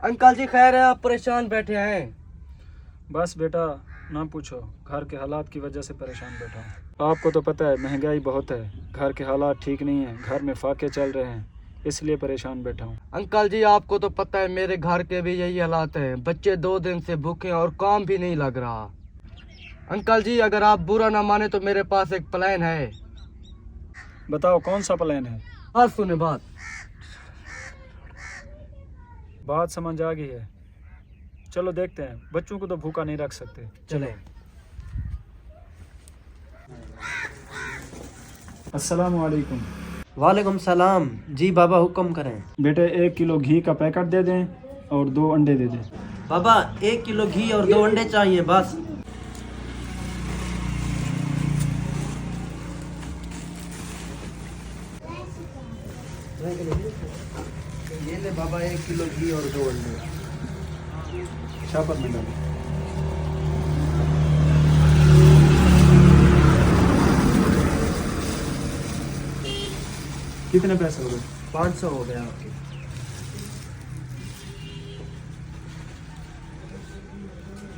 Uncle जी खैर है, आप परेशान बैठे हैं? बस बेटा ना पूछो, घर के हालात की वजह से परेशान बैठा हूँ। आपको तो पता है महंगाई बहुत है, घर के हालात ठीक नहीं है, घर में फाके चल रहे हैं, इसलिए परेशान बैठा हूँ। अंकल जी आपको तो पता है मेरे घर के भी यही हालात हैं। बच्चे 2 दिन से भूखे हैं और काम भी नहीं लग रहा। अंकल जी अगर आप बुरा ना माने तो मेरे पास एक प्लान है। बताओ कौन सा प्लान है? आज सुने बात समझ आ गई है, चलो देखते हैं। बच्चों को तो भूखा नहीं रख सकते, चले। अस्सलाम वालेकुम। वालेकुम सलाम। जी बाबा हुक्म करें। बेटे 1 किलो घी का पैकेट दे दें और 2 अंडे दे दें। बाबा 1 किलो घी और 2 अंडे चाहिए बस। ये ले बाबा 1 किलो घी और 2 अंडे। शापर में डालें। कितने पैसे हो गए? 500 हो गया आपके।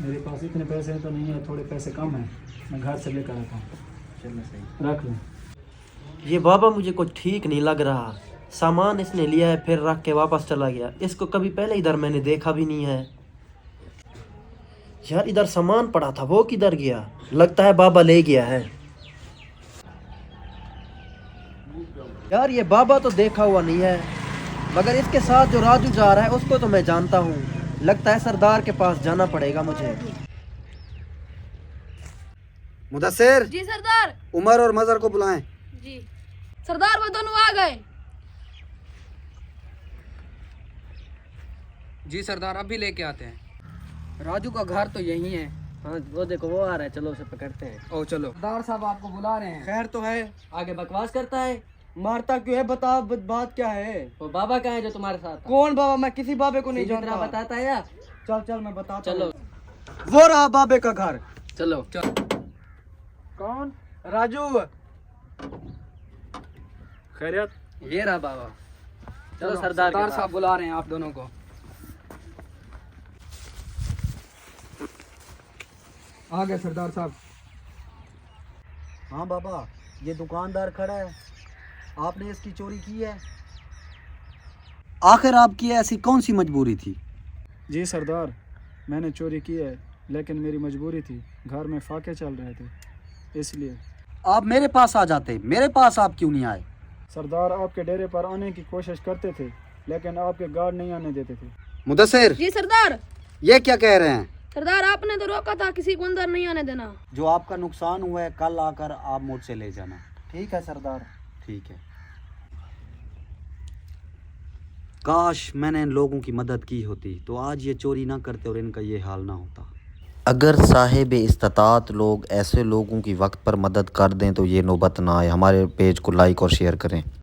मेरे पास इतने पैसे तो नहीं है, थोड़े पैसे कम हैं, मैं घर से लेकर आता हूँ। चलो सही। रख लें। ये बाबा मुझे कुछ ठीक नहीं लग रहा। सामान इसने लिया है फिर रख के वापस चला गया। इसको कभी पहले इधर मैंने देखा भी नहीं है। यार इधर सामान पड़ा था, वो किधर गया? लगता है बाबा ले गया है। यार ये बाबा तो देखा हुआ नहीं है, मगर इसके साथ जो राजू जा रहा है उसको तो मैं जानता हूँ। लगता है सरदार के पास जाना पड़ेगा मुझे। मुदस्सिर, जी सरदार। उमर और मजर को बुलाएं। जी सरदार, वो दोनों आ गए। जी सरदार अभी लेके आते हैं। राजू का घर तो यही है। हाँ वो देखो वो आ रहा है, चलो उसे पकड़ते हैं। ओ चलो। सरदार साहब आपको बुला रहे हैं। खैर तो है। आगे बकवास करता है। मारता क्यों है? बताओ बात क्या है? वो बाबा का है जो तुम्हारे साथ था? कौन बाबा? मैं किसी बाबे को नहीं सीधी तरह जानता। बताता है यार। चल चल मैं बताता चलो हूँ। वो रहा बाबे का घर। चलो। चल। कौन? राजू। खैरियत? ये रहा बाबा। चलो सरदार के साहब बुला रहे हैं आप दोनों को। आ गए सरदार साहब। हाँ बाबा, ये दुकानदार खड़ा है, आपने इसकी चोरी की है? आखिर आपकी ऐसी कौन सी मजबूरी थी? जी सरदार, मैंने चोरी की है, लेकिन मेरी मजबूरी थी, घर में फाके चल रहे थे, इसलिए। आप मेरे पास आ जाते, मेरे पास आप क्यों नहीं आए? सरदार आपके डेरे पर आने की कोशिश करते थे, लेकिन आपके गार्ड नहीं आने देते थे। मुदस्सिर, जी सरदार। ये क्या कह रहे हैं? सरदार आपने तो रोका था किसी को अंदर नहीं आने देना। जो आपका नुकसान हुआ है कल आकर आप मुझसे ले जाना। ठीक है सरदार। ठीक है। काश मैंने इन लोगों की मदद की होती तो आज ये चोरी ना करते और इनका ये हाल ना होता। अगर साहिब इस्तात लोग ऐसे लोगों की वक्त पर मदद कर दें तो ये नौबत ना आए। हमारे पेज को लाइक और शेयर करें।